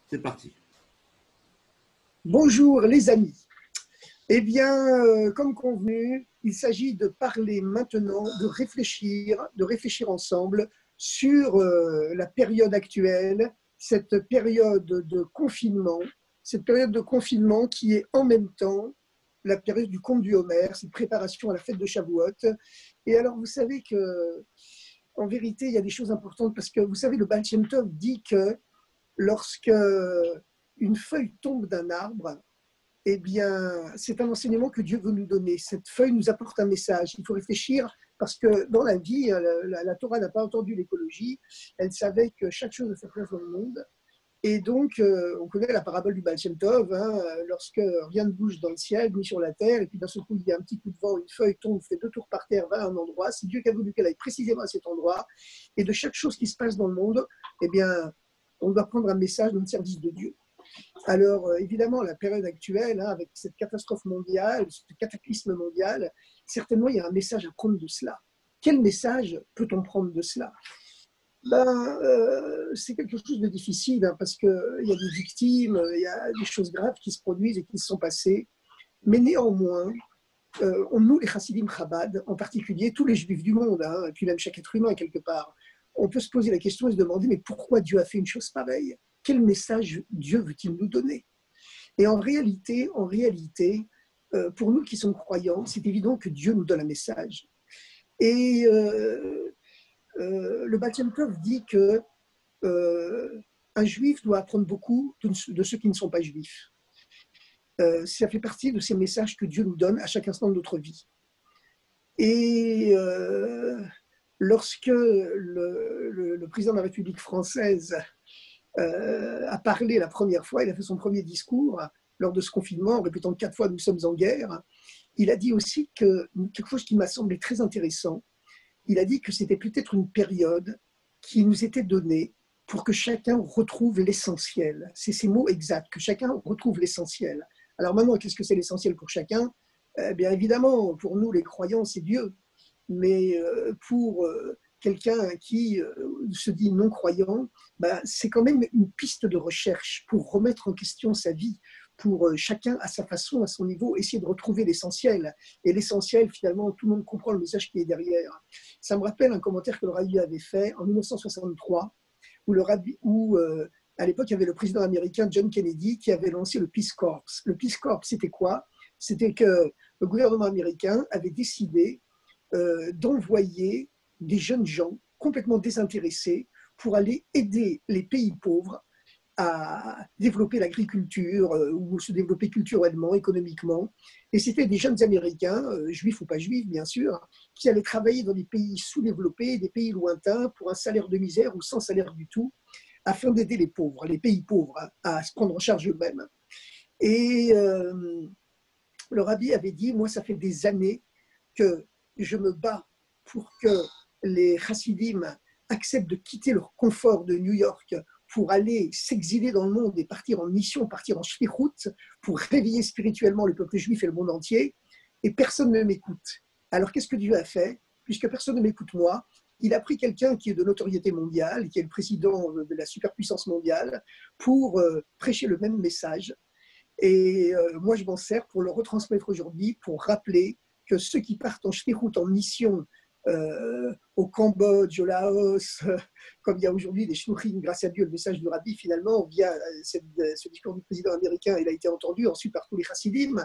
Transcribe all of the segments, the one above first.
C'est parti. Bonjour les amis. Eh bien, comme convenu, il s'agit de parler maintenant, de réfléchir ensemble sur la période actuelle, cette période de confinement qui est en même temps la période du conte du Homère, cette préparation à la fête de Shavuot. Et alors, vous savez que, en vérité, il y a des choses importantes parce que, vous savez, le Baal Shem Tov dit que lorsque une feuille tombe d'un arbre, eh bien, c'est un enseignement que Dieu veut nous donner. Cette feuille nous apporte un message. Il faut réfléchir parce que dans la vie, la Torah n'a pas entendu l'écologie. Elle savait que chaque chose a sa place dans le monde. Et donc, on connaît la parabole du Baal Shem Tov, hein, lorsque rien ne bouge dans le ciel, ni sur la terre, et puis d'un seul coup, il y a un petit coup de vent, une feuille tombe, fait 2 tours par terre, va à un endroit. C'est Dieu qui a voulu qu'elle aille précisément à cet endroit. Et de chaque chose qui se passe dans le monde, eh bien, on doit prendre un message dans le service de Dieu. Alors, évidemment, la période actuelle, hein, avec cette catastrophe mondiale, ce cataclysme mondial, certainement, il y a un message à prendre de cela. Quel message peut-on prendre de cela? C'est quelque chose de difficile, hein, parce qu'il y a des victimes, il y a des choses graves qui se produisent et qui se sont passées. Mais néanmoins, nous, les Chassidim Chabad, en particulier, tous les juifs du monde, hein, et puis même chaque être humain quelque part, on peut se poser la question et se demander, mais pourquoi Dieu a fait une chose pareille? Quel message Dieu veut-il nous donner? Et en réalité, pour nous qui sommes croyants, c'est évident que Dieu nous donne un message. Et le Baal Shem Tov dit que un juif doit apprendre beaucoup de ceux qui ne sont pas juifs. Ça fait partie de ces messages que Dieu nous donne à chaque instant de notre vie. Et lorsque le président de la République française a parlé la première fois, il a fait son premier discours lors de ce confinement, en répétant 4 fois « nous sommes en guerre », il a dit aussi quelque chose qui m'a semblé très intéressant. Il a dit que c'était peut-être une période qui nous était donnée pour que chacun retrouve l'essentiel. C'est ces mots exacts, que chacun retrouve l'essentiel. Alors maintenant, qu'est-ce que c'est l'essentiel pour chacun? Bien évidemment, pour nous, les croyants, c'est Dieu. Mais pour quelqu'un qui se dit non-croyant, c'est quand même une piste de recherche pour remettre en question sa vie, pour chacun à sa façon, à son niveau, essayer de retrouver l'essentiel. Et l'essentiel, finalement, tout le monde comprend le message qui est derrière. Ça me rappelle un commentaire que le Rabbi avait fait en 1963, où à l'époque, il y avait le président américain John Kennedy qui avait lancé le Peace Corps. Le Peace Corps, c'était quoi? C'était que le gouvernement américain avait décidé d'envoyer des jeunes gens complètement désintéressés pour aller aider les pays pauvres à développer l'agriculture ou se développer culturellement, économiquement. Et c'était des jeunes Américains, juifs ou pas juifs bien sûr, qui allaient travailler dans des pays sous-développés, des pays lointains, pour un salaire de misère ou sans salaire du tout, afin d'aider les pauvres, les pays pauvres, à se prendre en charge eux-mêmes. Et le Rabbi avait dit, moi ça fait des années que je me bats pour que les chassidim acceptent de quitter leur confort de New York pour aller s'exiler dans le monde et partir en mission, partir en shlichut, pour réveiller spirituellement le peuple juif et le monde entier, et personne ne m'écoute. Alors qu'est-ce que Dieu a fait? Puisque personne ne m'écoute moi, il a pris quelqu'un qui est de notoriété mondiale, qui est le président de la superpuissance mondiale, pour prêcher le même message. Et moi, je m'en sers pour le retransmettre aujourd'hui, pour rappeler que ceux qui partent en shlichut, en mission, au Cambodge, au Laos, comme il y a aujourd'hui des shluchim, grâce à Dieu, le message du Rabbi, finalement, via ce discours du président américain, il a été entendu ensuite par tous les chassidim.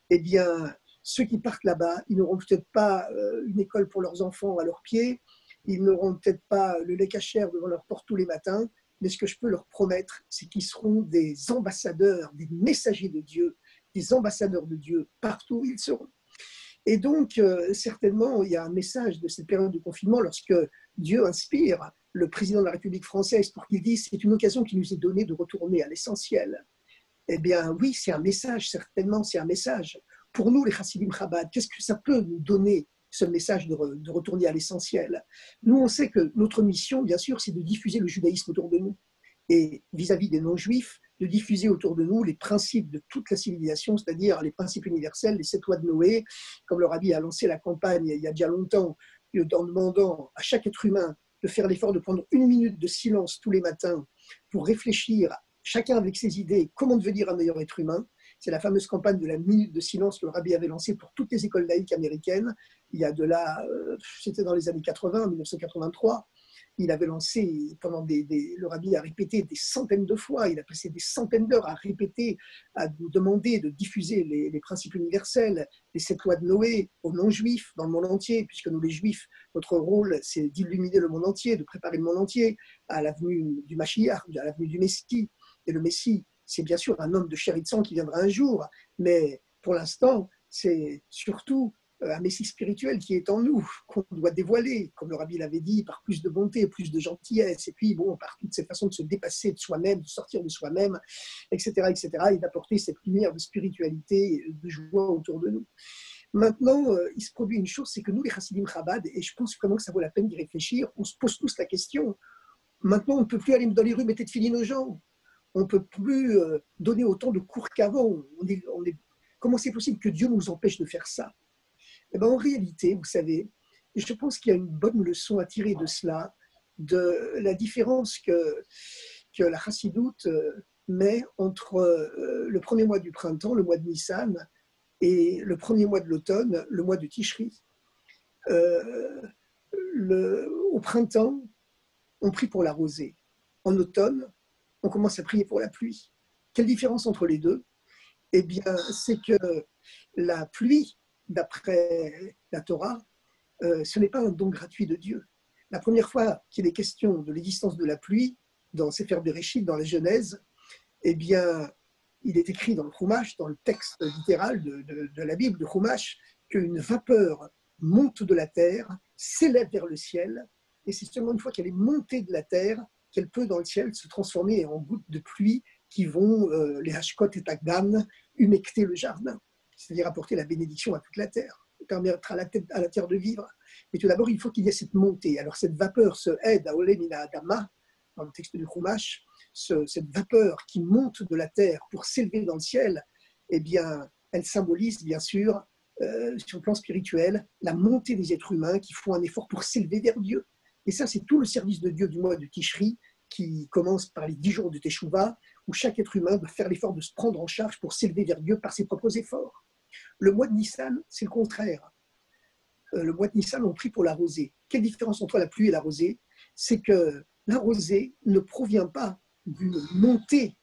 Eh bien, ceux qui partent là-bas, ils n'auront peut-être pas une école pour leurs enfants à leurs pieds, ils n'auront peut-être pas le lait cachère devant leur porte tous les matins, mais ce que je peux leur promettre, c'est qu'ils seront des ambassadeurs, des messagers de Dieu, des ambassadeurs de Dieu partout où ils seront. Et donc, certainement, il y a un message de cette période de confinement lorsque Dieu inspire le président de la République française pour qu'il dise c'est une occasion qui nous est donnée de retourner à l'essentiel. Eh bien, oui, c'est un message, certainement, c'est un message. Pour nous, les Chassidim Chabad, qu'est-ce que ça peut nous donner, ce message de retourner à l'essentiel? Nous, on sait que notre mission, bien sûr, c'est de diffuser le judaïsme autour de nous. Et vis-à-vis des non-juifs, de diffuser autour de nous les principes de toute la civilisation, c'est-à-dire les principes universels, les 7 lois de Noé, comme le Rabbi a lancé la campagne il y a déjà longtemps, en demandant à chaque être humain de faire l'effort de prendre 1 minute de silence tous les matins pour réfléchir chacun avec ses idées, comment devenir un meilleur être humain. C'est la fameuse campagne de la minute de silence que le rabbi avait lancée pour toutes les écoles laïques américaines. Il y a de là, c'était dans les années 80, 1983. Il avait lancé, le rabbi a répété des centaines de fois, il a passé des centaines d'heures à répéter, à nous demander de diffuser les principes universels, les 7 lois de Noé aux non-juifs dans le monde entier, puisque nous les juifs, notre rôle c'est d'illuminer le monde entier, de préparer le monde entier à l'avenue du Mashiach, à l'avenue du Messie. Et le Messie, c'est bien sûr un homme de chair et de sang qui viendra un jour, mais pour l'instant, c'est surtout un Messie spirituel qui est en nous, qu'on doit dévoiler, comme le rabbi l'avait dit, par plus de bonté, plus de gentillesse, et puis bon, par toutes ces façons de se dépasser de soi-même, de sortir de soi-même, etc., et d'apporter cette lumière de spiritualité, de joie autour de nous. Maintenant, il se produit une chose, c'est que nous, les Chassidim Chabad, et je pense vraiment que ça vaut la peine d'y réfléchir, on se pose tous la question. Maintenant, on ne peut plus aller dans les rues mettre de filines aux gens. On ne peut plus donner autant de cours qu'avant. Comment c'est possible que Dieu nous empêche de faire ça? Eh bien, en réalité, vous savez, je pense qu'il y a une bonne leçon à tirer de cela, de la différence que la Chassidoute met entre le premier mois du printemps, le mois de Nissan, et le premier mois de l'automne, le mois de Tishri. Au printemps, on prie pour la rosée. En automne, on commence à prier pour la pluie. Quelle différence entre les deux? Eh bien, c'est que la pluie, d'après la Torah, ce n'est pas un don gratuit de Dieu. La première fois qu'il est question de l'existence de la pluie, dans Sefer Bereshit, dans la Genèse, eh bien, il est écrit dans le Chumash, dans le texte littéral de la Bible, de Chumash, qu'une vapeur monte de la terre, s'élève vers le ciel, et c'est seulement une fois qu'elle est montée de la terre qu'elle peut, dans le ciel, se transformer en gouttes de pluie qui vont, les Hashkot et Agdan, humecter le jardin, c'est-à-dire apporter la bénédiction à toute la terre, permettre à la terre de vivre. Mais tout d'abord, il faut qu'il y ait cette montée. Alors cette vapeur se aide à Olé Mina Adama, dans le texte du Chumash, cette vapeur qui monte de la terre pour s'élever dans le ciel, eh bien, elle symbolise bien sûr, sur le plan spirituel, la montée des êtres humains qui font un effort pour s'élever vers Dieu. Et ça, c'est tout le service de Dieu du mois de Tishri, qui commence par les 10 jours de Teshuvah, où chaque être humain doit faire l'effort de se prendre en charge pour s'élever vers Dieu par ses propres efforts. Le mois de Nissan, c'est le contraire. Le mois de Nissan, on prie pour la rosée. Quelle différence entre la pluie et la rosée? C'est que la rosée ne provient pas d'une montée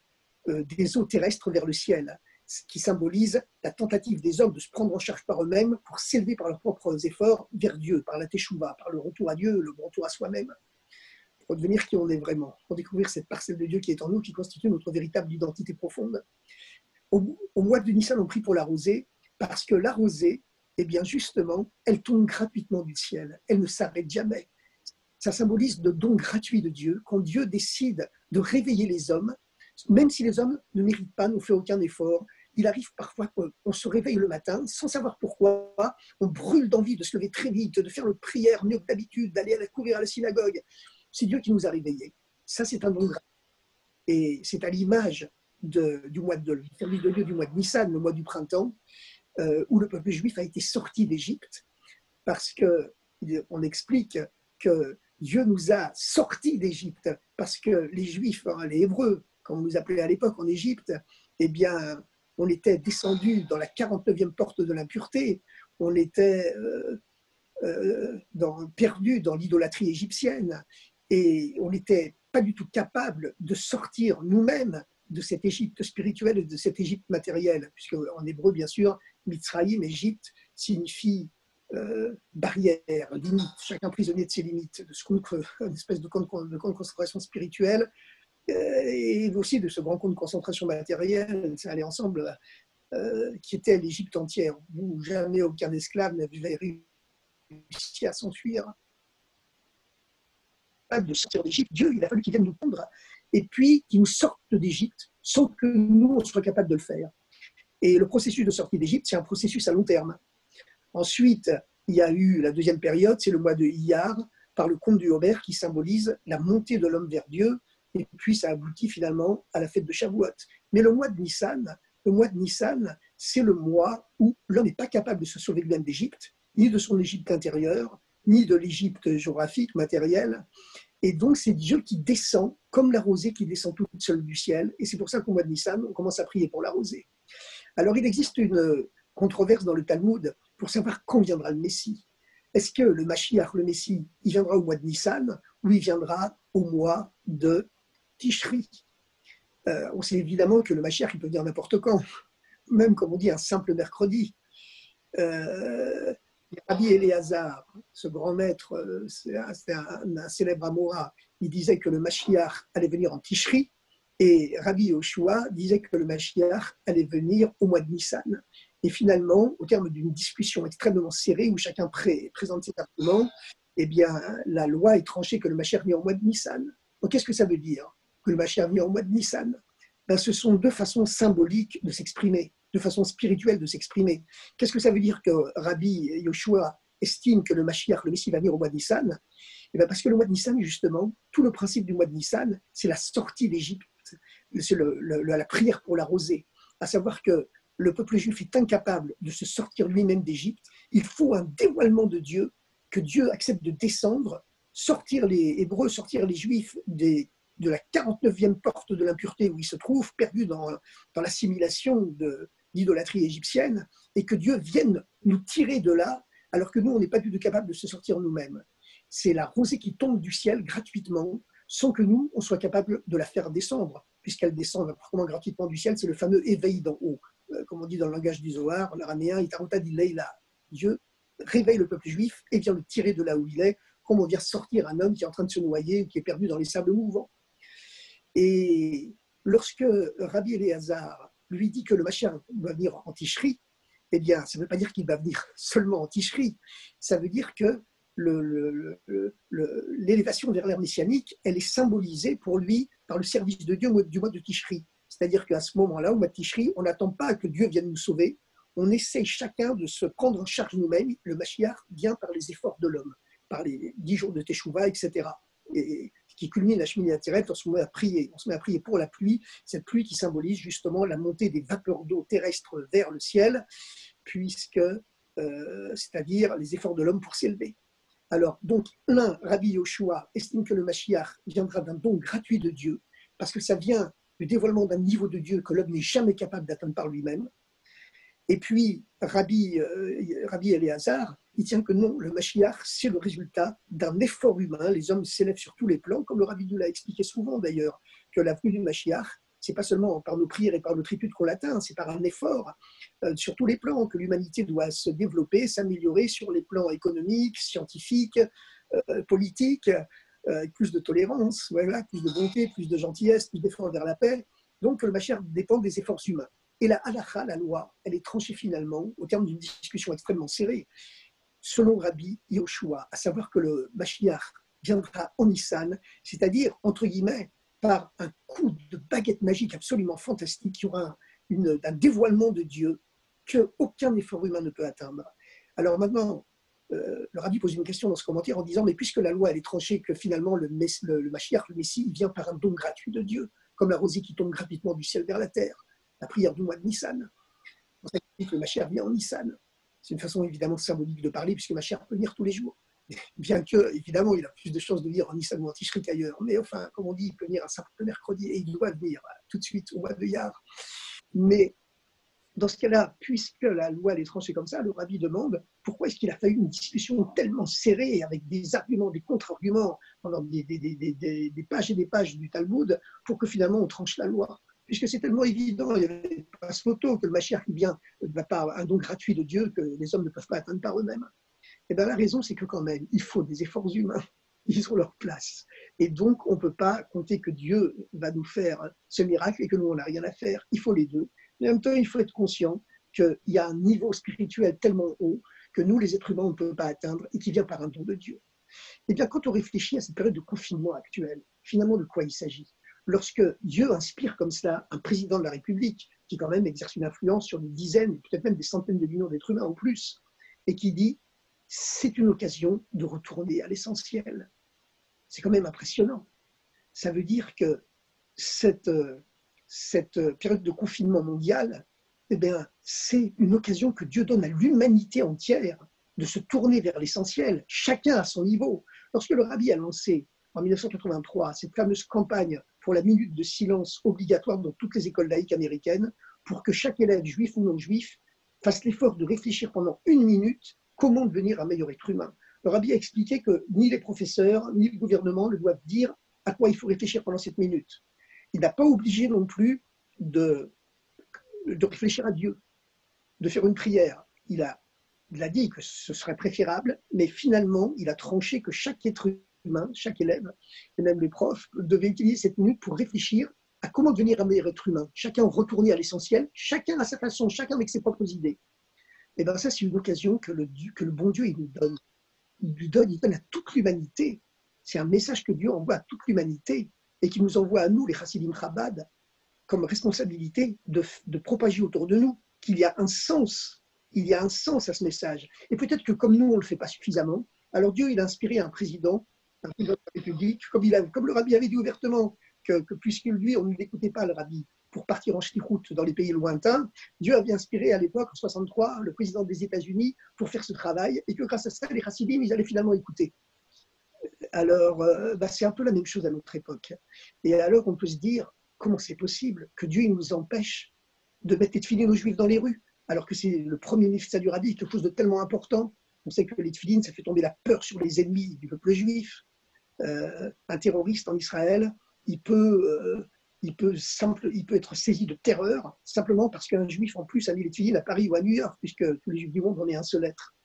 des eaux terrestres vers le ciel, ce qui symbolise la tentative des hommes de se prendre en charge par eux-mêmes pour s'élever par leurs propres efforts vers Dieu, par la Teshuvah, par le retour à Dieu, le retour à soi-même, pour devenir qui on est vraiment, pour découvrir cette parcelle de Dieu qui est en nous, qui constitue notre véritable identité profonde. Au mois de Nissan, on prie pour la rosée, parce que la rosée, eh bien justement, elle tombe gratuitement du ciel, elle ne s'arrête jamais. Ça symbolise le don gratuit de Dieu, quand Dieu décide de réveiller les hommes, même si les hommes ne méritent pas, n'ont fait aucun effort. Il arrive parfois qu'on se réveille le matin sans savoir pourquoi, on brûle d'envie de se lever très vite, de faire notre prière mieux que d'habitude, d'aller courir à la synagogue. C'est Dieu qui nous a réveillés. Ça, c'est un don gratuit. Et c'est à l'image du mois de service de Dieu du mois de Nissan, le mois du printemps, où le peuple juif a été sorti d'Égypte, parce qu'on explique que Dieu nous a sortis d'Égypte, parce que les Juifs, les Hébreux, comme on nous appelait à l'époque en Égypte, eh bien, on était descendus dans la 49e porte de l'impureté, on était perdus dans l'idolâtrie égyptienne, et on n'était pas du tout capable de sortir nous-mêmes de cette Égypte spirituelle et de cette Égypte matérielle, puisque en hébreu, bien sûr, Mitzraïm, Égypte, signifie barrière, limite, chacun prisonnier de ses limites, de ce une espèce de camp de concentration spirituelle, et aussi de ce grand camp de concentration matérielle, ça allait ensemble, qui était l'Égypte entière, où jamais aucun esclave n'avait réussi à s'enfuir. De sortir d'Égypte, Dieu, il a fallu qu'il vienne nous prendre, et puis qu'il nous sorte d'Égypte sans que nous, on soit capable de le faire. Et le processus de sortie d'Égypte, c'est un processus à long terme. Ensuite, il y a eu la deuxième période, c'est le mois de Iyar, par le conte du Homer, qui symbolise la montée de l'homme vers Dieu, et puis ça aboutit finalement à la fête de Shavuot. Mais le mois de Nissan, c'est le mois où l'homme n'est pas capable de se sauver lui-même d'Égypte, ni de son Égypte intérieure, ni de l'Égypte géographique, matérielle, Et donc, c'est Dieu qui descend, comme la rosée qui descend toute seule du ciel. Et c'est pour ça qu'au mois de Nissan, on commence à prier pour la rosée. Alors, il existe une controverse dans le Talmud pour savoir quand viendra le Messie. Est-ce que le Mashiach, le Messie, il viendra au mois de Nissan ou il viendra au mois de Tishri? On sait évidemment que le Mashiach, il peut venir n'importe quand, même, comme on dit, un simple mercredi. Rabbi Eliezer, ce grand maître, c'est un célèbre Amora, il disait que le Mashiach allait venir en Tishri, et Rabbi Yoshua disait que le Mashiach allait venir au mois de Nissan. Et finalement, au terme d'une discussion extrêmement serrée, où chacun présente ses arguments, eh bien, la loi est tranchée que le Mashiach vient au mois de Nissan. Donc, qu'est-ce que ça veut dire, que le Mashiach vient au mois de Nissan? Ben, ce sont deux façons symboliques de s'exprimer, de façon spirituelle de s'exprimer. Qu'est-ce que ça veut dire que Rabbi Yoshua estime que le Mashiach, le Messie, va venir au mois de Nissan? Eh bien, parce que le mois de Nissan, justement, tout le principe du mois de Nissan, c'est la sortie d'Égypte, c'est la prière pour la rosée, à savoir que le peuple juif est incapable de se sortir lui-même d'Égypte. Il faut un dévoilement de Dieu, que Dieu accepte de descendre, sortir les Hébreux, sortir les Juifs de la 49e porte de l'impureté où ils se trouvent, perdus dans l'assimilation d'idolâtrie égyptienne, et que Dieu vienne nous tirer de là, alors que nous, on n'est pas du tout capable de se sortir nous-mêmes. C'est la rosée qui tombe du ciel gratuitement, sans que nous, on soit capable de la faire descendre, puisqu'elle descend vraiment gratuitement du ciel. C'est le fameux éveil d'en haut. Comme on dit dans le langage du Zohar, l'araméen, Itarota dit Leila. Dieu réveille le peuple juif et vient le tirer de là où il est, comme on vient sortir un homme qui est en train de se noyer ou qui est perdu dans les sables mouvants. Et lorsque Rabbi Eliezer lui dit que le Mashiach va venir en Tishri, eh bien, ça ne veut pas dire qu'il va venir seulement en Tishri, ça veut dire que l'élévation vers l'ère messianique, elle est symbolisée pour lui par le service de Dieu du mois de Tishri. C'est-à-dire qu'à ce moment-là, au mois de Tishri, on n'attend pas que Dieu vienne nous sauver, on essaie chacun de se prendre en charge nous-mêmes. Le Mashiach vient par les efforts de l'homme, par les 10 jours de Teshuvah, etc. Et qui culmine la Shmini Atzeret, on se met à prier. On se met à prier pour la pluie, cette pluie qui symbolise justement la montée des vapeurs d'eau terrestres vers le ciel, puisque, c'est-à-dire les efforts de l'homme pour s'élever. Alors, donc, Rabbi Yoshua estime que le Mashiach viendra d'un don gratuit de Dieu, parce que ça vient du dévoilement d'un niveau de Dieu que l'homme n'est jamais capable d'atteindre par lui-même. Et puis, Rabbi Eliezer, il tient que non, le Mashiach, c'est le résultat d'un effort humain. Les hommes s'élèvent sur tous les plans, comme le Rabbi nous l'a expliqué souvent d'ailleurs, que la venue du Mashiach, c'est pas seulement par nos prières et par notre étude qu'on l'atteint, c'est par un effort sur tous les plans que l'humanité doit se développer, s'améliorer sur les plans économiques, scientifiques, politiques, plus de tolérance, voilà, plus de bonté, plus de gentillesse, plus d'efforts vers la paix. Donc le Mashiach dépend des efforts humains. Et la halakha, la loi, elle est tranchée finalement au terme d'une discussion extrêmement serrée, selon Rabbi Yoshua, à savoir que le Mashiach viendra en Nissan, c'est-à-dire, entre guillemets, par un coup de baguette magique absolument fantastique, il y aura un dévoilement de Dieu qu'aucun effort humain ne peut atteindre. Alors maintenant, le Rabbi pose une question dans ce commentaire en disant, mais puisque la loi elle est tranchée, que finalement le Mashiach, le Messie, il vient par un don gratuit de Dieu, comme la rosée qui tombe gratuitement du ciel vers la terre, la prière du mois de Nissan. On sait que le Mashiach vient en Nissan. C'est une façon évidemment symbolique de parler, puisque Mashiach peut venir tous les jours. Bien que, évidemment, il a plus de chances de venir en Nissan ou en Tishri qu'ailleurs. Mais enfin, comme on dit, il peut venir un simple mercredi et il doit venir tout de suite au mois de Iyar. Mais dans ce cas-là, puisque la loi est tranchée comme ça, le Rabbi demande pourquoi est-ce qu'il a fallu une discussion tellement serrée avec des arguments, des contre-arguments pendant des pages et des pages du Talmud pour que finalement on tranche la loi. Puisque c'est tellement évident, il n'y avait pas ce photo que le Mashiach vient par un don gratuit de Dieu que les hommes ne peuvent pas atteindre par eux-mêmes. Et bien la raison, c'est que quand même, il faut des efforts humains. Ils ont leur place. Et donc, on ne peut pas compter que Dieu va nous faire ce miracle et que nous, on n'a rien à faire. Il faut les deux. Mais en même temps, il faut être conscient qu'il y a un niveau spirituel tellement haut que nous, les êtres humains, on ne peut pas atteindre et qui vient par un don de Dieu. Et bien, quand on réfléchit à cette période de confinement actuelle, finalement, de quoi il s'agit? Lorsque Dieu inspire comme cela un président de la République, qui quand même exerce une influence sur des dizaines, peut-être même des centaines de millions d'êtres humains en plus, et qui dit « c'est une occasion de retourner à l'essentiel ». C'est quand même impressionnant. Ça veut dire que cette période de confinement mondial, eh bien, c'est une occasion que Dieu donne à l'humanité entière de se tourner vers l'essentiel, chacun à son niveau. Lorsque le Rabbi a lancé en 1983, cette fameuse campagne pour la minute de silence obligatoire dans toutes les écoles laïques américaines, pour que chaque élève, juif ou non juif, fasse l'effort de réfléchir pendant une minute comment devenir un meilleur être humain. Le rabbi a expliqué que ni les professeurs, ni le gouvernement ne doivent dire à quoi il faut réfléchir pendant cette minute. Il n'a pas obligé non plus de réfléchir à Dieu, de faire une prière. Il a dit que ce serait préférable, mais finalement, il a tranché que chaque être humain, chaque élève, et même les profs, devaient utiliser cette minute pour réfléchir à comment devenir un meilleur être humain. Chacun retourner à l'essentiel, chacun à sa façon, chacun avec ses propres idées. Et bien ça, c'est une occasion que le bon Dieu il nous donne. Il donne à toute l'humanité. C'est un message que Dieu envoie à toute l'humanité et qui nous envoie à nous, les Chassidim Chabad, comme responsabilité de propager autour de nous qu'il y a un sens. Il y a un sens à ce message. Et peut-être que comme nous, on ne le fait pas suffisamment, alors Dieu, il a inspiré un président de la République, comme le rabbi avait dit ouvertement, que puisque lui, on ne l'écoutait pas, le rabbi, pour partir en shlichut dans les pays lointains, Dieu avait inspiré à l'époque, en 63, le président des États-Unis pour faire ce travail, et que grâce à ça, les Chassidim, ils allaient finalement écouter. Alors, c'est un peu la même chose à notre époque. Et alors, on peut se dire, comment c'est possible que Dieu il nous empêche de mettre les tefilines aux Juifs dans les rues, alors que c'est le premier mitzvah du rabbi, quelque chose de tellement important. On sait que les tefilines, ça fait tomber la peur sur les ennemis du peuple juif. Un terroriste en Israël, il peut être saisi de terreur simplement parce qu'un juif en plus a mis les tefilines à Paris ou à New York, puisque tous les juifs du monde en est un seul être,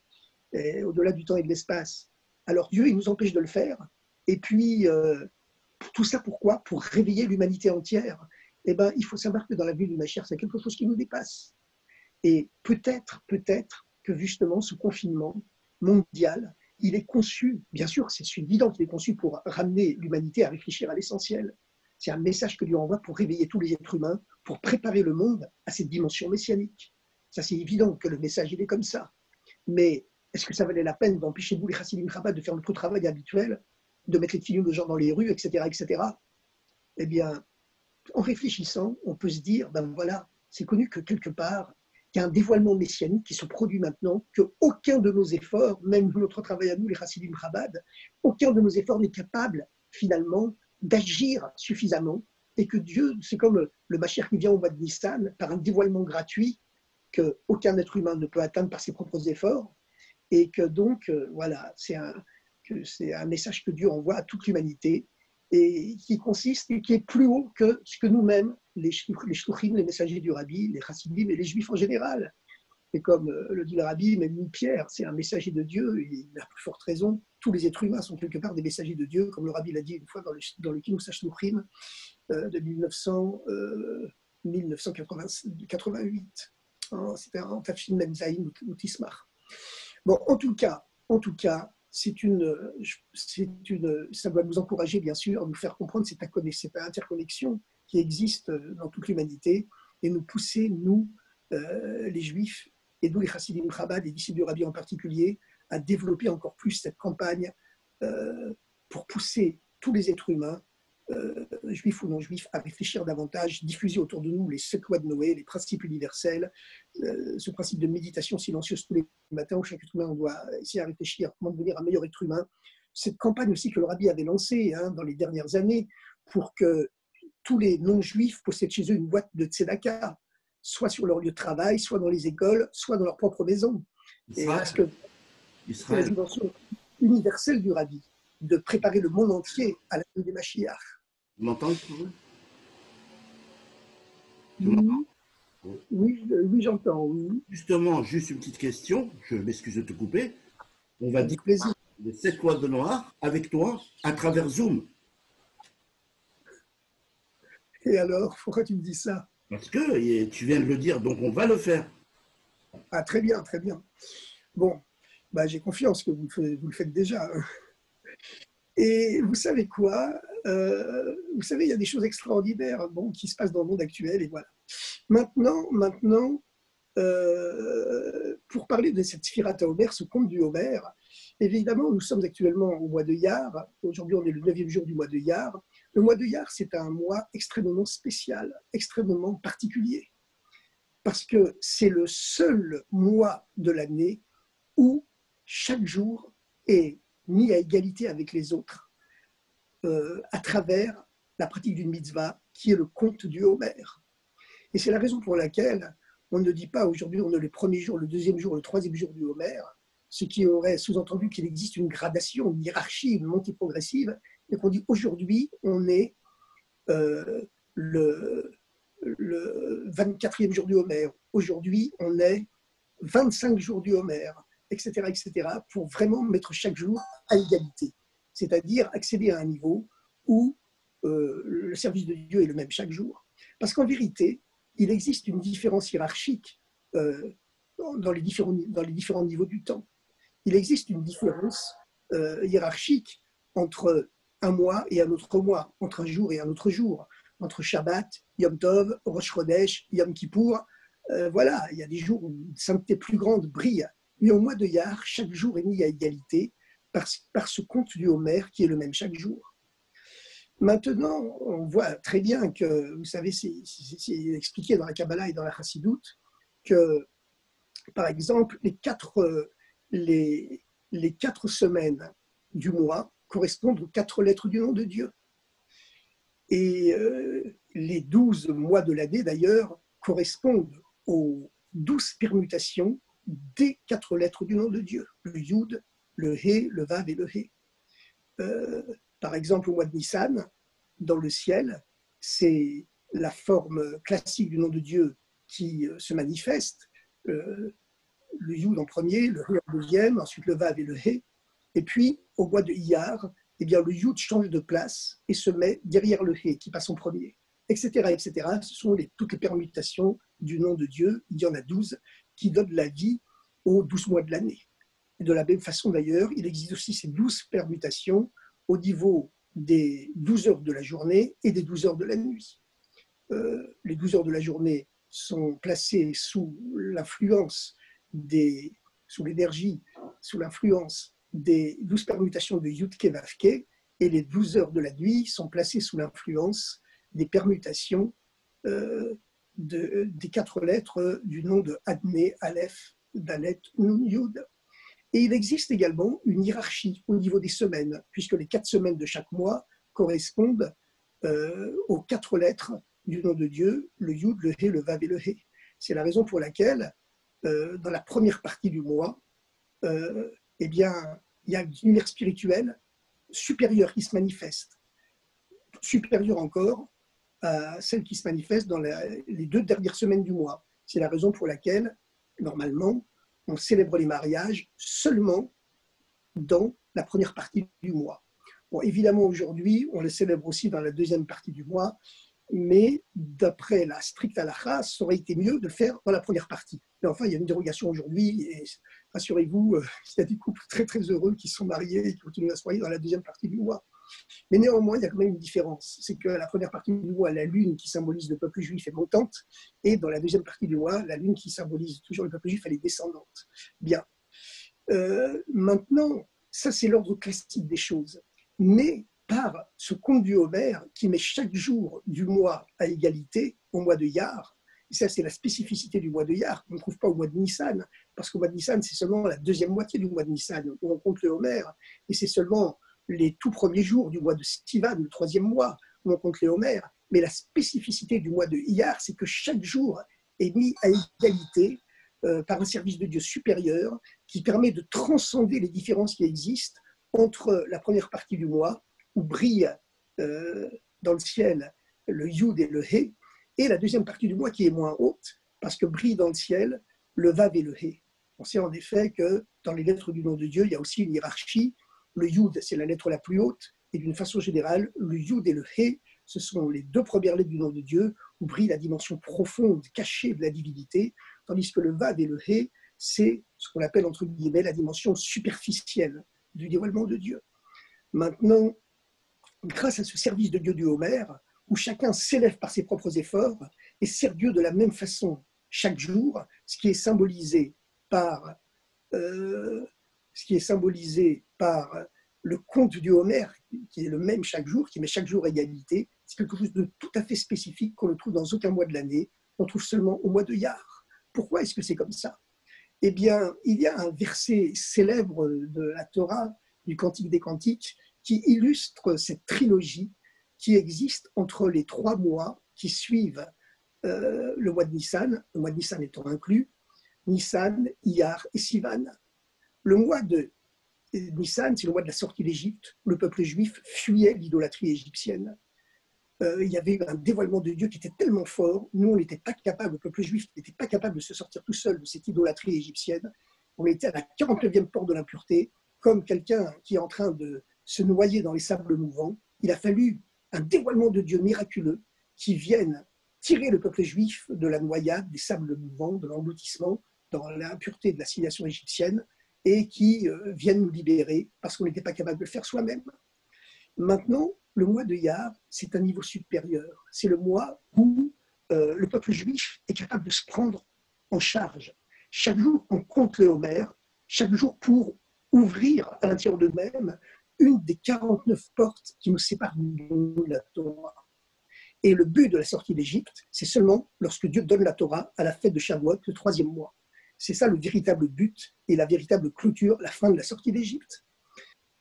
au-delà du temps et de l'espace. Alors Dieu, il nous empêche de le faire. Et puis, tout ça pourquoi? Pour réveiller l'humanité entière. Eh bien, il faut savoir que dans la vie du Mashiach, c'est quelque chose qui nous dépasse. Et peut-être que justement, ce confinement mondial, il est conçu, bien sûr, c'est évident qu'il est conçu pour ramener l'humanité à réfléchir à l'essentiel. C'est un message que Dieu envoie pour réveiller tous les êtres humains, pour préparer le monde à cette dimension messianique. Ça, c'est évident que le message, il est comme ça. Mais est-ce que ça valait la peine d'empêcher nous, les Chassidim Chabad, de faire notre travail habituel, de mettre les films de gens dans les rues, etc. Eh bien, en réfléchissant, on peut se dire, ben voilà, c'est connu que quelque part, il y a un dévoilement messianique qui se produit maintenant, qu'aucun de nos efforts, même notre travail à nous, les Chassidim Chabad, aucun de nos efforts n'est capable, finalement, d'agir suffisamment, et que Dieu, c'est comme le Mashiach qui vient au mois de Nissan, par un dévoilement gratuit, qu'aucun être humain ne peut atteindre par ses propres efforts, et que donc, voilà, c'est un message que Dieu envoie à toute l'humanité, et qui consiste, et qui est plus haut que ce que nous-mêmes, les shluchim, les messagers du rabbi, les chassidim et les juifs en général. Et comme le dit le rabbi, même nous, Pierre, c'est un messager de Dieu, et il a plus forte raison, tous les êtres humains sont quelque part des messagers de Dieu, comme le rabbi l'a dit une fois dans le Kinous HaShluchim de 1988. C'était un Tafshin Memzaïn ou Tismar. Bon, en tout cas, ça doit nous encourager, bien sûr, à nous faire comprendre cette interconnexion qui existe dans toute l'humanité et nous pousser, nous, les Juifs, et nous, les Chassidim Chabad, les disciples du Rabbi en particulier, à développer encore plus cette campagne pour pousser tous les êtres humains, juifs ou non juifs, à réfléchir davantage, diffuser autour de nous les 7 lois de Noé, les principes universels, ce principe de méditation silencieuse tous les matins où chaque être humain doit essayer à réfléchir à comment devenir un meilleur être humain. Cette campagne aussi que le Rabbi avait lancée dans les dernières années pour que tous les non-juifs possèdent chez eux une boîte de tzedaka, soit sur leur lieu de travail, soit dans les écoles, soit dans leur propre maison. Parce que c'est la dimension universelle du Rabbi, de préparer le monde entier à la venue des Mashiach. Tu m'entends? Oui, j'entends. Oui. Justement, juste une petite question, je m'excuse de te couper. On va dire les 7 lois de Noir avec toi à travers Zoom. Et alors, pourquoi tu me dis ça? Parce que tu viens de le dire, donc on va le faire. Ah, très bien, très bien. Bon, j'ai confiance que vous le faites déjà. Et vous savez quoi? Vous savez, il y a des choses extraordinaires qui se passent dans le monde actuel. Et voilà. Maintenant, pour parler de cette Sfirat HaOmer, ce conte du Homer, évidemment, nous sommes actuellement au mois de Iyar. Aujourd'hui, on est le 9e jour du mois de Iyar. Le mois de Iyar, c'est un mois extrêmement spécial, extrêmement particulier, parce que c'est le seul mois de l'année où chaque jour est mis à égalité avec les autres. à travers la pratique d'une mitzvah qui est le conte du Homer. Et c'est la raison pour laquelle on ne dit pas aujourd'hui on est le premier jour, le deuxième jour, le troisième jour du Homer, ce qui aurait sous-entendu qu'il existe une gradation, une hiérarchie, une montée progressive, et qu'on dit aujourd'hui on est le 24e jour du Homer, aujourd'hui on est 25 jours du Homer, etc., etc., pour vraiment mettre chaque jour à égalité, c'est-à-dire accéder à un niveau où le service de Dieu est le même chaque jour. Parce qu'en vérité, il existe une différence hiérarchique dans les différents niveaux du temps. Il existe une différence hiérarchique entre un mois et un autre mois, entre un jour et un autre jour, entre Shabbat, Yom Tov, Rosh Chodesh, Yom Kippour. Voilà, il y a des jours où une sainteté plus grande brille. Mais au mois de Iyar, chaque jour est mis à égalité par ce compte du Homer qui est le même chaque jour. Maintenant, on voit très bien que, vous savez, c'est expliqué dans la Kabbalah et dans la Chassidoute, que, par exemple, les 4 semaines du mois correspondent aux 4 lettres du nom de Dieu. Et les 12 mois de l'année, d'ailleurs, correspondent aux 12 permutations des 4 lettres du nom de Dieu, le Yud, le He, le Vav et le He. Par exemple, au mois de Nissan, dans le ciel, c'est la forme classique du nom de Dieu qui se manifeste. Le Yud en premier, le He en deuxième, ensuite le Vav et le He. Et puis, au mois de Iyar, eh bien, le Yud change de place et se met derrière le He qui passe en premier, etc., etc. Ce sont toutes les permutations du nom de Dieu. Il y en a 12 qui donnent la vie aux 12 mois de l'année. Et de la même façon, d'ailleurs, il existe aussi ces 12 permutations au niveau des 12 heures de la journée et des 12 heures de la nuit. Les 12 heures de la journée sont placées sous l'influence sous l'énergie, sous l'influence des 12 permutations de Yudke Vavke, et les 12 heures de la nuit sont placées sous l'influence des permutations des 4 lettres du nom de Adné, Aleph, Dalet, Nun, Yud. Et il existe également une hiérarchie au niveau des semaines, puisque les 4 semaines de chaque mois correspondent aux 4 lettres du nom de Dieu, le Yud, le He, le Vav et le He. C'est la raison pour laquelle, dans la première partie du mois, eh bien, il y a une lumière spirituelle supérieure qui se manifeste, supérieure encore à celle qui se manifeste dans les 2 dernières semaines du mois. C'est la raison pour laquelle, normalement, on célèbre les mariages seulement dans la première partie du mois. Bon, évidemment, aujourd'hui, on les célèbre aussi dans la deuxième partie du mois, mais d'après la stricte halakha, ça aurait été mieux de le faire dans la première partie. Mais enfin, il y a une dérogation aujourd'hui, et rassurez-vous, il y a des couples très très heureux qui sont mariés et qui continuent à se marier dans la deuxième partie du mois. Mais néanmoins, il y a quand même une différence. C'est que la première partie du mois, la lune qui symbolise le peuple juif est montante, et dans la deuxième partie du mois, la lune qui symbolise toujours le peuple juif, elle est descendante. Bien. Maintenant, ça c'est l'ordre classique des choses. Mais par ce compte du Homer qui met chaque jour du mois à égalité au mois de Iyar, et ça c'est la spécificité du mois de Iyar, qu'on ne trouve pas au mois de Nissan, parce qu'au mois de Nissan, c'est seulement la deuxième moitié du mois de Nissan où on compte le Homer, et c'est seulement les tout premiers jours du mois de Sivan, le 3e mois, où on compte les Homer. Mais la spécificité du mois de Iyar, c'est que chaque jour est mis à égalité par un service de Dieu supérieur qui permet de transcender les différences qui existent entre la première partie du mois, où brille dans le ciel le Yud et le He, et la deuxième partie du mois qui est moins haute, parce que brille dans le ciel le Vav et le He. On sait en effet que dans les lettres du nom de Dieu, il y a aussi une hiérarchie. Le Yud, c'est la lettre la plus haute, et d'une façon générale, le Yud et le He, ce sont les 2 premières lettres du nom de Dieu, où brille la dimension profonde, cachée de la divinité, tandis que le Vav et le He, c'est ce qu'on appelle entre guillemets la dimension superficielle du dévoilement de Dieu. Maintenant, grâce à ce service de Dieu du Homer, où chacun s'élève par ses propres efforts et sert Dieu de la même façon chaque jour, ce qui est symbolisé par le conte du Homer, qui est le même chaque jour, qui met chaque jour à égalité. C'est quelque chose de tout à fait spécifique qu'on ne trouve dans aucun mois de l'année, on trouve seulement au mois de Iyar. Pourquoi est-ce que c'est comme ça? Eh bien, il y a un verset célèbre de la Torah, du Cantique des Cantiques, qui illustre cette trilogie qui existe entre les 3 mois qui suivent le mois de Nissan, le mois de Nissan étant inclus, Nissan, Iyar et Sivan. Le mois de Nissan, c'est le mois de la sortie d'Égypte. Le peuple juif fuyait l'idolâtrie égyptienne. Il y avait un dévoilement de Dieu qui était tellement fort. Nous, on n'était pas capable, le peuple juif n'était pas capable de se sortir tout seul de cette idolâtrie égyptienne. On était à la 49e porte de l'impureté, comme quelqu'un qui est en train de se noyer dans les sables mouvants. Il a fallu un dévoilement de Dieu miraculeux qui vienne tirer le peuple juif de la noyade, des sables mouvants, de l'engloutissement, dans l'impureté de la civilisation égyptienne, et qui viennent nous libérer parce qu'on n'était pas capable de le faire soi-même. Maintenant, le mois de Iyar, c'est un niveau supérieur. C'est le mois où le peuple juif est capable de se prendre en charge. Chaque jour, on compte le Homer, chaque jour pour ouvrir à l'intérieur d'eux-mêmes une des 49 portes qui nous séparent de la Torah. Et le but de la sortie d'Égypte, c'est seulement lorsque Dieu donne la Torah à la fête de Shavuot, le 3e mois. C'est ça le véritable but et la véritable clôture, la fin de la sortie d'Égypte.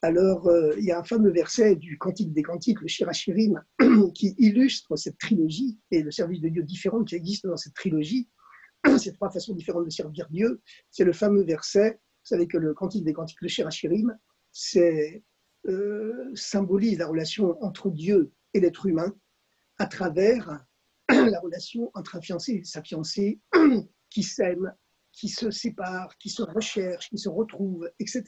Alors, il y a un fameux verset du Cantique des Cantiques, le Shir HaShirim, qui illustre cette trilogie et le service de Dieu différent qui existe dans cette trilogie, ces 3 façons différentes de servir Dieu. C'est le fameux verset, vous savez que le Cantique des Cantiques, le Shir HaShirim, symbolise la relation entre Dieu et l'être humain à travers la relation entre un fiancé et sa fiancée qui s'aiment, qui se séparent, qui se recherchent, qui se retrouvent, etc.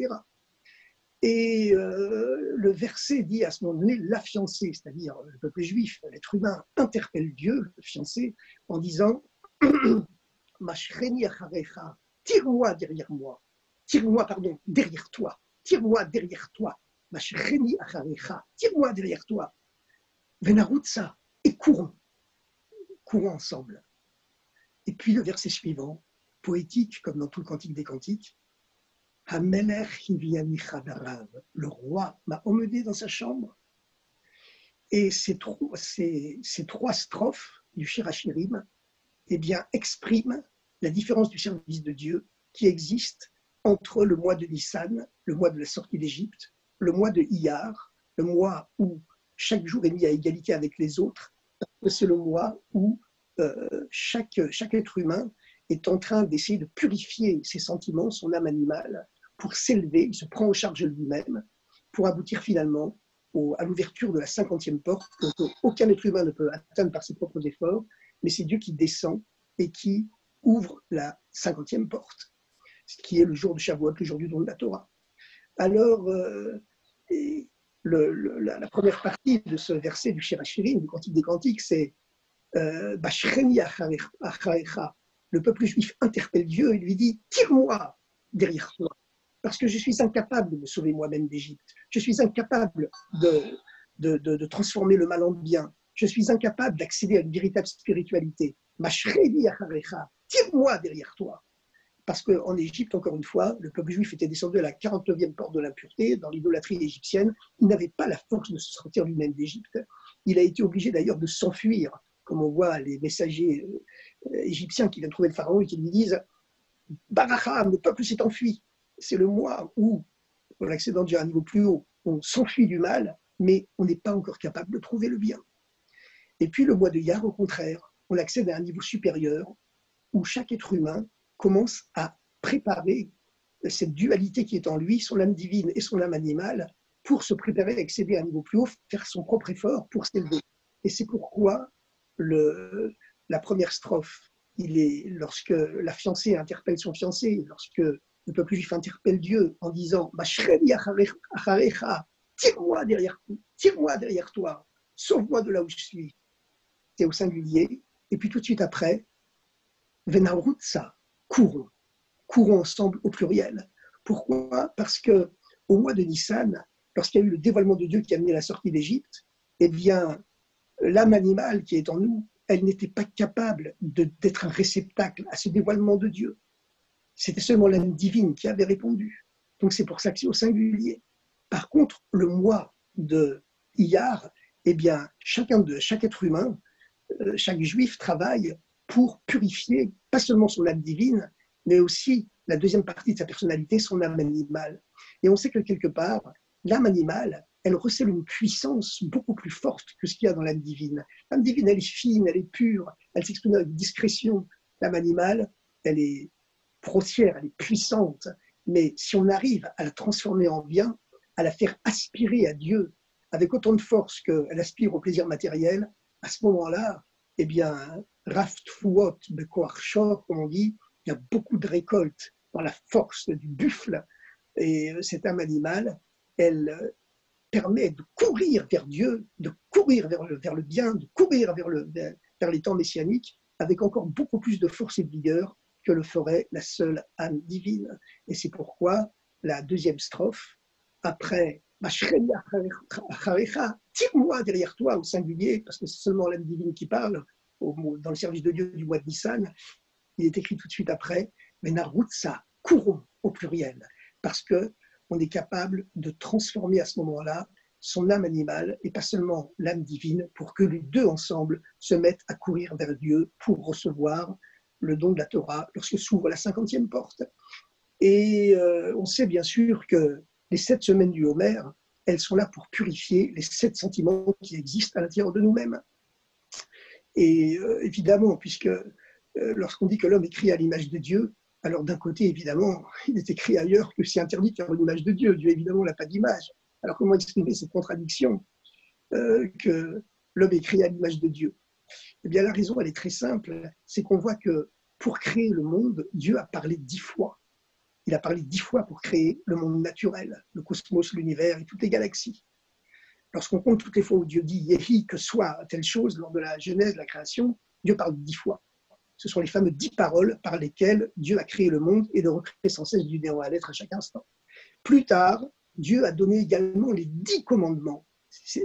Et le verset dit à ce moment donné, la fiancée, c'est-à-dire le peuple juif, l'être humain, interpelle Dieu, le fiancé, en disant « Mashreni acharecha, tire-moi derrière moi, tire-moi, pardon, derrière toi, tire-moi derrière toi, Mashreni acharecha, tire-moi derrière toi, venarutsa, et courons ensemble. » Et puis le verset suivant, poétique comme dans tout le Cantique des Cantiques, le roi m'a emmené dans sa chambre. Et ces 3 strophes du Shir HaShirim expriment la différence du service de Dieu qui existe entre le mois de Nissan, le mois de la sortie d'Égypte, le mois de Iyar, le mois où chaque jour est mis à égalité avec les autres. C'est le mois où chaque être humain est en train d'essayer de purifier ses sentiments, son âme animale, pour s'élever, il se prend en charge lui-même, pour aboutir finalement à l'ouverture de la 50e porte, qu'aucun être humain ne peut atteindre par ses propres efforts, mais c'est Dieu qui descend et qui ouvre la 50e porte, ce qui est le jour de Shavuot, le jour du don de la Torah. Alors, la première partie de ce verset du Shir HaShirim, du Cantique des Cantiques, c'est Bashreni acharecha. Le peuple juif interpelle Dieu et lui dit « Tire-moi derrière toi ». Parce que je suis incapable de me sauver moi-même d'Égypte. Je suis incapable de transformer le mal en bien. Je suis incapable d'accéder à une véritable spiritualité. Mashreni acharecha, tire-moi derrière toi. Parce qu'en Égypte, encore une fois, le peuple juif était descendu à la 49e porte de l'impureté, dans l'idolâtrie égyptienne. Il n'avait pas la force de se sortir lui-même d'Égypte. Il a été obligé d'ailleurs de s'enfuir, comme on voit les messagers égyptiens qui viennent trouver le pharaon et qui lui disent « Baracham, le peuple s'est enfui ». C'est le mois où, pour l'accédant à un niveau plus haut, on s'enfuit du mal, mais on n'est pas encore capable de trouver le bien. Et puis le mois de Iyar, au contraire, on accède à un niveau supérieur où chaque être humain commence à préparer cette dualité qui est en lui, son âme divine et son âme animale, pour se préparer à accéder à un niveau plus haut, faire son propre effort pour s'élever. Et c'est pourquoi la première strophe, lorsque la fiancée interpelle son fiancé, lorsque le peuple juif interpelle Dieu en disant « Tire-moi derrière toi, sauve-moi de là où je suis », c'est au singulier. Et puis tout de suite après, « Venarutsa », courons ensemble au pluriel. Pourquoi ? Parce qu'au mois de Nissan, lorsqu'il y a eu le dévoilement de Dieu qui a amené la sortie d'Égypte, eh bien, l'âme animale qui est en nous, elle n'était pas capable d'être un réceptacle à ce dévoilement de Dieu. C'était seulement l'âme divine qui avait répondu. Donc c'est pour ça que c'est au singulier. Par contre, le mois de Iyar, eh bien, chaque être humain, chaque juif travaille pour purifier, pas seulement son âme divine, mais aussi la deuxième partie de sa personnalité, son âme animale. Et on sait que quelque part, l'âme animale, elle recèle une puissance beaucoup plus forte que ce qu'il y a dans l'âme divine. L'âme divine, elle est fine, elle est pure, elle s'exprime avec discrétion. L'âme animale, elle est grossière, elle est puissante. Mais si on arrive à la transformer en bien, à la faire aspirer à Dieu avec autant de force qu'elle aspire au plaisir matériel, à ce moment-là, eh bien, Raft Fouot Bekoar Shor, comme on dit, il y a beaucoup de récoltes dans la force du buffle. Et cette âme animale, elle permet de courir vers Dieu, de courir vers le bien, de courir vers les temps messianiques avec encore beaucoup plus de force et de vigueur que le ferait la seule âme divine. Et c'est pourquoi la deuxième strophe, après tire-moi derrière toi au singulier, parce que c'est seulement l'âme divine qui parle, dans le service de Dieu du mois de Nissan, il est écrit tout de suite après, mais Narutsa, courons au pluriel, parce qu'on est capable de transformer à ce moment-là son âme animale et pas seulement l'âme divine, pour que les deux ensemble se mettent à courir vers Dieu pour recevoir le don de la Torah lorsque s'ouvre la 50e porte. Et on sait bien sûr que les 7 semaines du Homer, elles sont là pour purifier les 7 sentiments qui existent à l'intérieur de nous-mêmes. Et évidemment, puisque lorsqu'on dit que l'homme est créé à l'image de Dieu, alors d'un côté, évidemment, il est écrit ailleurs que c'est interdit de faire l'image de Dieu. Dieu, évidemment, n'a pas d'image. Alors comment exprimer cette contradiction que l'homme est créé à l'image de Dieu? Eh bien, la raison, elle est très simple. C'est qu'on voit que pour créer le monde, Dieu a parlé 10 fois. Il a parlé 10 fois pour créer le monde naturel, le cosmos, l'univers et toutes les galaxies. Lorsqu'on compte toutes les fois où Dieu dit « Yehi », que soit telle chose lors de la Genèse, de la création, Dieu parle 10 fois. Ce sont les fameuses 10 paroles par lesquelles Dieu a créé le monde et de recréer sans cesse du néant à l'être à chaque instant. Plus tard, Dieu a donné également les 10 commandements.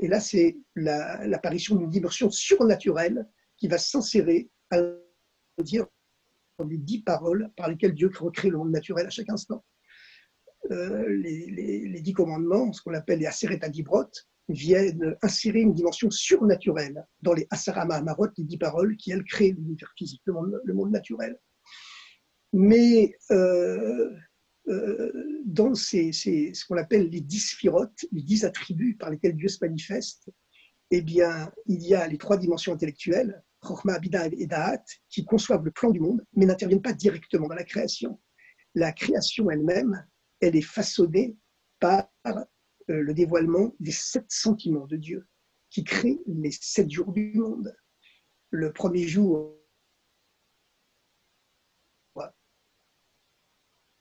Et là, c'est l'apparition d'une dimension surnaturelle qui va s'insérer à dire dans les 10 paroles par lesquelles Dieu recrée le monde naturel à chaque instant. Les 10 commandements, ce qu'on appelle les Aseret Adibrot, viennent insérer une dimension surnaturelle dans les Asara Mahamarot, les 10 paroles qui, elles, créent l'univers physique, le monde naturel. Mais dans ce qu'on appelle les 10 sphirotes, les 10 attributs par lesquels Dieu se manifeste, eh bien, il y a les 3 dimensions intellectuelles, Chokhmah, Bina et Da'at, qui conçoivent le plan du monde, mais n'interviennent pas directement dans la création. La création elle-même, elle est façonnée par le dévoilement des 7 sentiments de Dieu, qui créent les 7 jours du monde. Le premier jour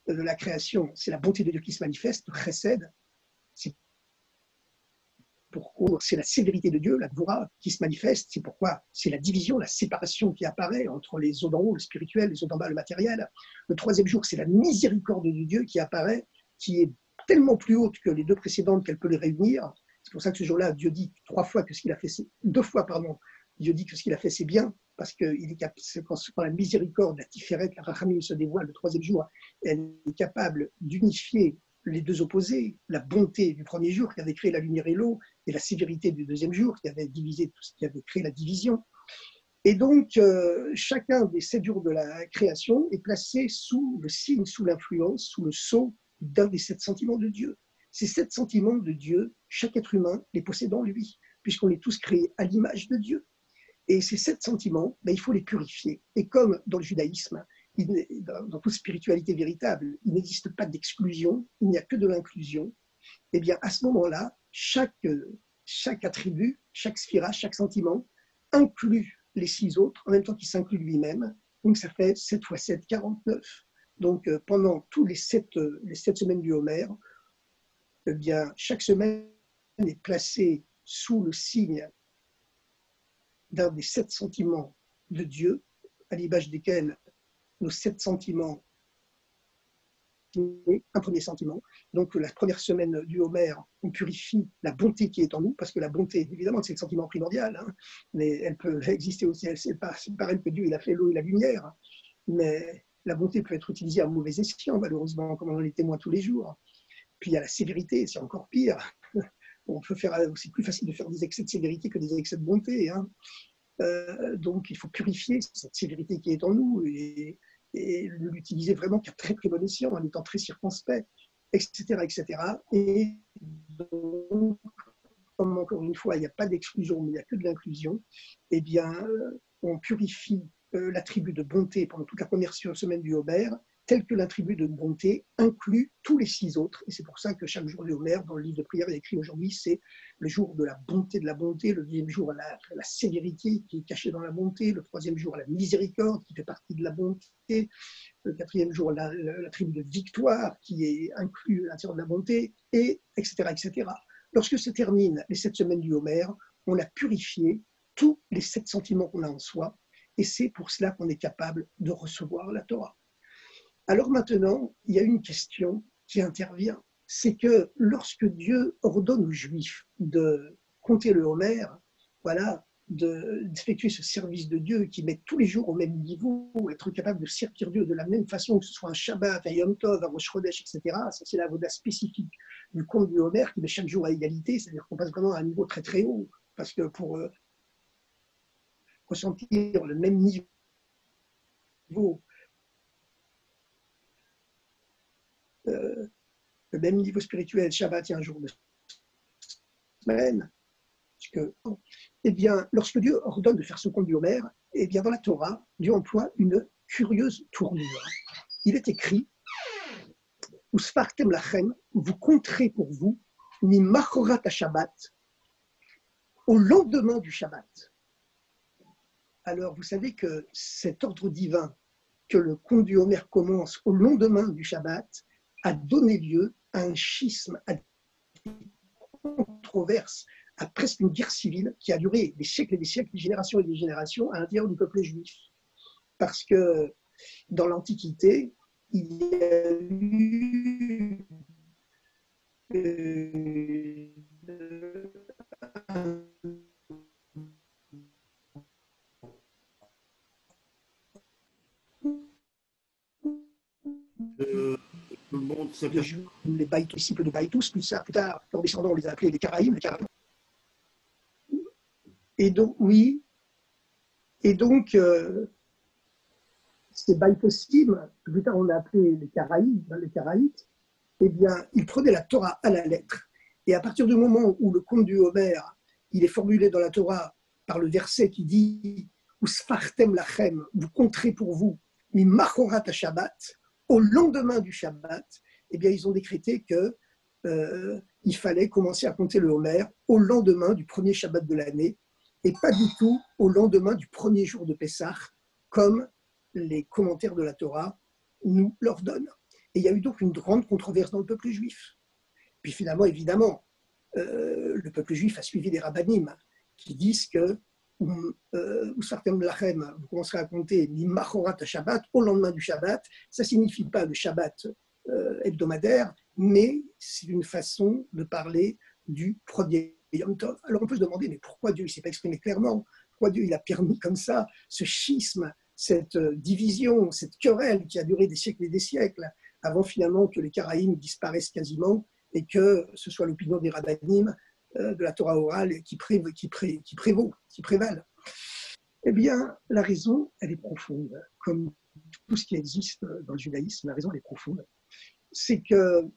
de la création, c'est la bonté de Dieu qui se manifeste, Chesed, c'est pourquoi c'est la sévérité de Dieu, la Gvura, qui se manifeste, c'est pourquoi c'est la division, la séparation qui apparaît entre les eaux d'en haut, le spirituel, les eaux d'en bas, le matériel. Le troisième jour, c'est la miséricorde de Dieu qui apparaît, qui est tellement plus haute que les 2 précédentes qu'elle peut les réunir. C'est pour ça que ce jour-là, Dieu dit 3 fois que ce qu'il a fait, 2 fois, pardon, Dieu dit que ce qu'il a fait, c'est bien, parce que quand la miséricorde, la Tiferet, la Rachamim se dévoile le 3e jour, elle est capable d'unifier les 2 opposés, la bonté du premier jour qui avait créé la lumière et l'eau, et la sévérité du 2e jour qui avait divisé tout ce qui avait créé la division. Et donc, chacun des 7 jours de la création est placé sous le signe, sous l'influence, sous le sceau d'un des 7 sentiments de Dieu. Ces 7 sentiments de Dieu, chaque être humain les possède en lui, puisqu'on est tous créés à l'image de Dieu. Et ces 7 sentiments, il faut les purifier. Et comme dans le judaïsme, dans toute spiritualité véritable, il n'existe pas d'exclusion, il n'y a que de l'inclusion, eh bien, à ce moment-là, chaque attribut, chaque sphira, chaque sentiment inclut les 6 autres en même temps qu'il s'inclut lui-même. Donc, ça fait 7 fois 7, 49. Donc, pendant tous les 7 semaines du Homer, eh bien, chaque semaine est placée sous le signe d'un des 7 sentiments de Dieu, à l'image desquels nos 7 sentiments, un premier sentiment. Donc, la première semaine du Homer, on purifie la bonté qui est en nous, parce que la bonté, évidemment, c'est le sentiment primordial, hein, mais elle peut exister aussi, c'est pareil que Dieu, il a fait l'eau et la lumière, mais la bonté peut être utilisée à mauvais escient, malheureusement, comme on en est témoin tous les jours. Puis il y a la sévérité, c'est encore pire. C'est plus facile de faire des excès de sévérité que des excès de bonté, hein. Donc, il faut purifier cette sévérité qui est en nous et l'utiliser vraiment qu'à très très bon escient, en étant très circonspect, etc., etc. Et donc, comme encore une fois, il n'y a pas d'exclusion, mais il n'y a que de l'inclusion, eh bien, on purifie l'attribut de bonté pendant toute la première semaine du Homer, tel que l'attribut de bonté inclut tous les 6 autres. Et c'est pour ça que chaque jour du Homer, dans le livre de prière, il est écrit aujourd'hui, c'est le jour de la bonté, le deuxième jour, la sévérité qui est cachée dans la bonté, le troisième jour, la miséricorde qui fait partie de la bonté, le quatrième jour, l'attribut de victoire qui est inclus à l'intérieur de la bonté, et etc., etc. Lorsque se terminent les 7 semaines du Homer, on a purifié tous les 7 sentiments qu'on a en soi, et c'est pour cela qu'on est capable de recevoir la Torah. Alors maintenant, il y a une question qui intervient, c'est que lorsque Dieu ordonne aux Juifs de compter le Homer, voilà, d'effectuer ce service de Dieu qui met tous les jours au même niveau, être capable de servir Dieu de la même façon, que ce soit un Shabbat, un Yom Tov, un Rosh Chodesh, etc. Ça, c'est la voda spécifique du compte du Homer qui met chaque jour à égalité, c'est-à-dire qu'on passe vraiment à un niveau très très haut, parce que pour ressentir le même niveau le même niveau spirituel, Shabbat et un jour de semaine, eh bien, lorsque Dieu ordonne de faire ce compte du Homer, eh bien, dans la Torah, Dieu emploie une curieuse tournure. Il est écrit Usfartem lachem, vous compterez pour vous, mi machorat à Shabbat, au lendemain du Shabbat. Alors, vous savez que cet ordre divin, que le compte du Homer commence au lendemain du Shabbat, a donné lieu à un schisme, à des controverses, à presque une guerre civile qui a duré des siècles et des siècles, des générations et des générations à l'intérieur du peuple juif. Parce que dans l'Antiquité, il y a eu Tout le monde les Baïtous, disciples de Baïtous, plus tard, leurs descendants, on les a appelés les Caraïbes. Et donc, oui, et donc, ces Baïtosim, que plus tard on a appelé les Caraïtes, eh bien, ils prenaient la Torah à la lettre. Et à partir du moment où le conte du Homer, il est formulé dans la Torah par le verset qui dit Usfartem lachem, vous compterez pour vous, mi machorat à Shabbat, au lendemain du Shabbat, eh bien, ils ont décrété que il fallait commencer à compter le Homer au lendemain du premier Shabbat de l'année et pas du tout au lendemain du premier jour de Pessah, comme les commentaires de la Torah nous l'ordonnent. Et il y a eu donc une grande controverse dans le peuple juif. Puis finalement, évidemment, le peuple juif a suivi les rabbinim qui disent que vous commencerez à compter Machorat à Shabbat au lendemain du Shabbat. Ça ne signifie pas le Shabbat hebdomadaire, mais c'est une façon de parler du premier Yom Tov. Alors on peut se demander, mais pourquoi Dieu ne s'est pas exprimé clairement? Pourquoi Dieu il a permis comme ça ce schisme, cette division, cette querelle qui a duré des siècles et des siècles, avant finalement que les Caraïbes disparaissent quasiment et que ce soit l'opinion des rabbinim de la Torah orale qui prévalent. Eh bien, la raison, elle est profonde. Comme tout ce qui existe dans le judaïsme, la raison, elle est profonde. C'est que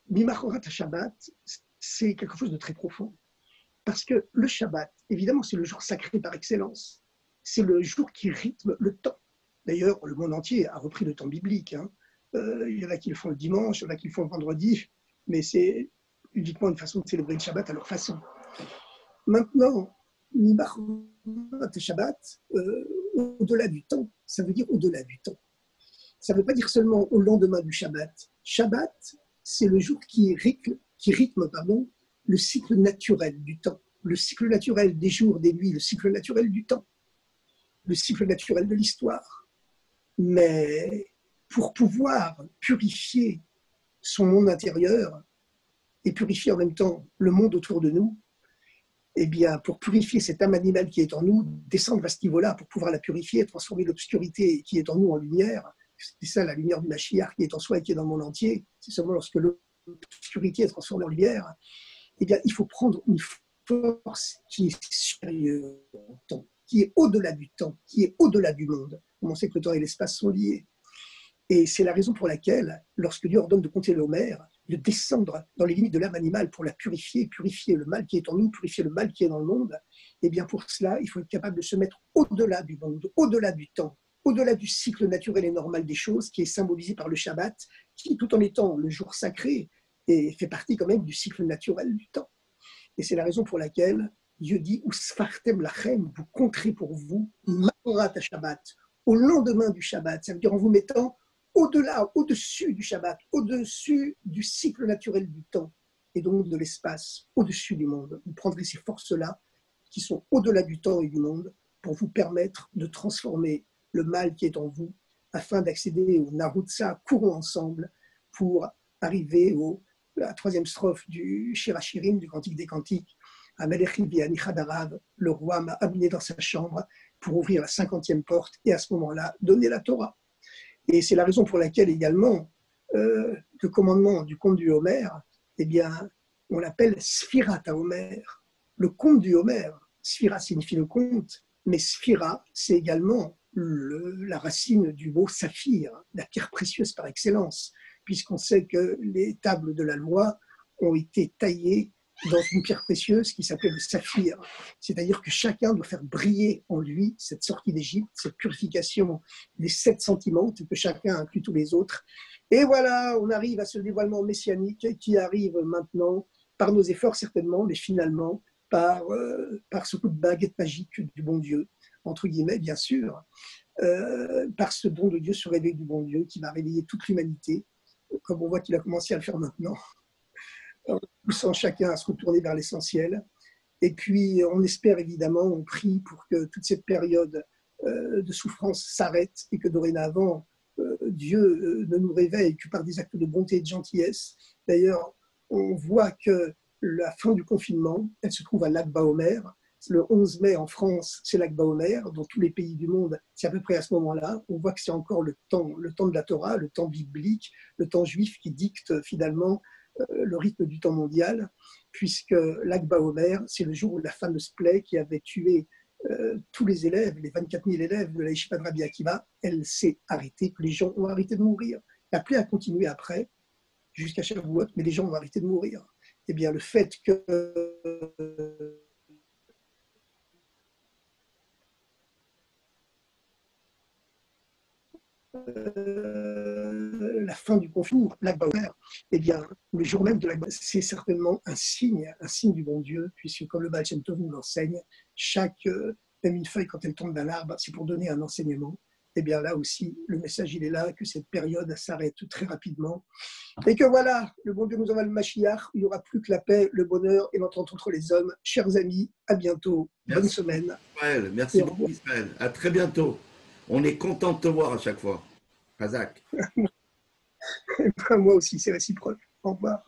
Mimachorat Shabbat, c'est quelque chose de très profond. Parce que le Shabbat, évidemment, c'est le jour sacré par excellence. C'est le jour qui rythme le temps. D'ailleurs, le monde entier a repris le temps biblique. Il y en a qui le font le dimanche, il y en a qui le font le vendredi, mais c'est uniquement une façon de célébrer le Shabbat à leur façon. Maintenant, Mimachorat Shabbat, au-delà du temps, ça veut dire au-delà du temps. Ça ne veut pas dire seulement au lendemain du Shabbat. Shabbat, c'est le jour qui rythme le cycle naturel du temps, le cycle naturel des jours, des nuits, le cycle naturel du temps, le cycle naturel de l'histoire. Mais pour pouvoir purifier son monde intérieur et purifier en même temps le monde autour de nous, eh bien, pour purifier cette âme animale qui est en nous, descendre à ce niveau-là pour pouvoir la purifier, transformer l'obscurité qui est en nous en lumière, c'est ça la lumière du Mashiach qui est en soi et qui est dans le monde entier, c'est seulement lorsque l'obscurité est transformée en lumière, eh bien, il faut prendre une force qui est supérieure au temps, qui est au-delà du temps, qui est au-delà du monde. On sait que le temps et l'espace sont liés. Et c'est la raison pour laquelle, lorsque Dieu ordonne de compter le Homer, de descendre dans les limites de l'âme animale pour la purifier, purifier le mal qui est en nous, purifier le mal qui est dans le monde, eh bien pour cela, il faut être capable de se mettre au-delà du monde, au-delà du temps, au-delà du cycle naturel et normal des choses qui est symbolisé par le Shabbat, qui, tout en étant le jour sacré, fait partie quand même du cycle naturel du temps. Et c'est la raison pour laquelle Dieu dit « Usfartem lachem » vous compterez pour vous « Mahorat à Shabbat » au lendemain du Shabbat, ça veut dire en vous mettant au-delà, au-dessus du Shabbat, au-dessus du cycle naturel du temps et donc de l'espace, au-dessus du monde. Vous prendrez ces forces-là qui sont au-delà du temps et du monde pour vous permettre de transformer le mal qui est en vous afin d'accéder au Narutsa, courons ensemble pour arriver à la troisième strophe du Shirachirim, du Cantique des Cantiques. Amelech Libi Anichadarav, le roi m'a amené dans sa chambre pour ouvrir la 50e porte et à ce moment-là, donner la Torah. Et c'est la raison pour laquelle également le commandement du conte du Homer, eh bien, on l'appelle Sfirat à Homer, le conte du Homer. Sphira signifie le conte, mais Sphira, c'est également la racine du mot saphir, la pierre précieuse par excellence, puisqu'on sait que les tables de la loi ont été taillées dans une pierre précieuse qui s'appelle le saphir. C'est-à-dire que chacun doit faire briller en lui cette sortie d'Égypte, cette purification des 7 sentiments, que chacun inclut tous les autres. Et voilà, on arrive à ce dévoilement messianique qui arrive maintenant par nos efforts certainement, mais finalement par ce coup de baguette magique du bon Dieu, entre guillemets bien sûr, par ce don de Dieu, ce réveil du bon Dieu qui va réveiller toute l'humanité, comme on voit qu'il a commencé à le faire maintenant, en poussant chacun à se retourner vers l'essentiel. Et puis, on espère évidemment, on prie pour que toute cette période de souffrance s'arrête et que dorénavant, Dieu ne nous réveille que par des actes de bonté et de gentillesse. D'ailleurs, on voit que la fin du confinement, elle se trouve à Lag BaOmer. Le 11 mai en France, c'est Lag BaOmer. Dans tous les pays du monde, c'est à peu près à ce moment-là. On voit que c'est encore le temps de la Torah, le temps biblique, le temps juif qui dicte finalement le rythme du temps mondial, puisque Lag BaOmer, c'est le jour où la fameuse plaie qui avait tué tous les élèves, les 24 000 élèves de la Yeshiva de Rabbi Akiva, elle s'est arrêtée, que les gens ont arrêté de mourir. La plaie a continué après, jusqu'à Shavuot, mais les gens ont arrêté de mourir. Eh bien, le fait que la fin du confinement, Lag BaOmer, eh bien, le jour même de Lag BaOmer, c'est certainement un signe du bon Dieu, puisque comme le Baal Shem Tov nous l'enseigne, même une feuille, quand elle tombe d'un arbre, c'est pour donner un enseignement. Eh bien, là aussi, le message, il est là, que cette période s'arrête très rapidement. Et que voilà, le bon Dieu nous envoie le Mashiach, il n'y aura plus que la paix, le bonheur et l'entente entre les hommes. Chers amis, à bientôt. Bonne semaine. Ismaël. Merci beaucoup, Ismaël. À très bientôt. On est content de te voir à chaque fois. Razak. Moi aussi, c'est réciproque. Au revoir.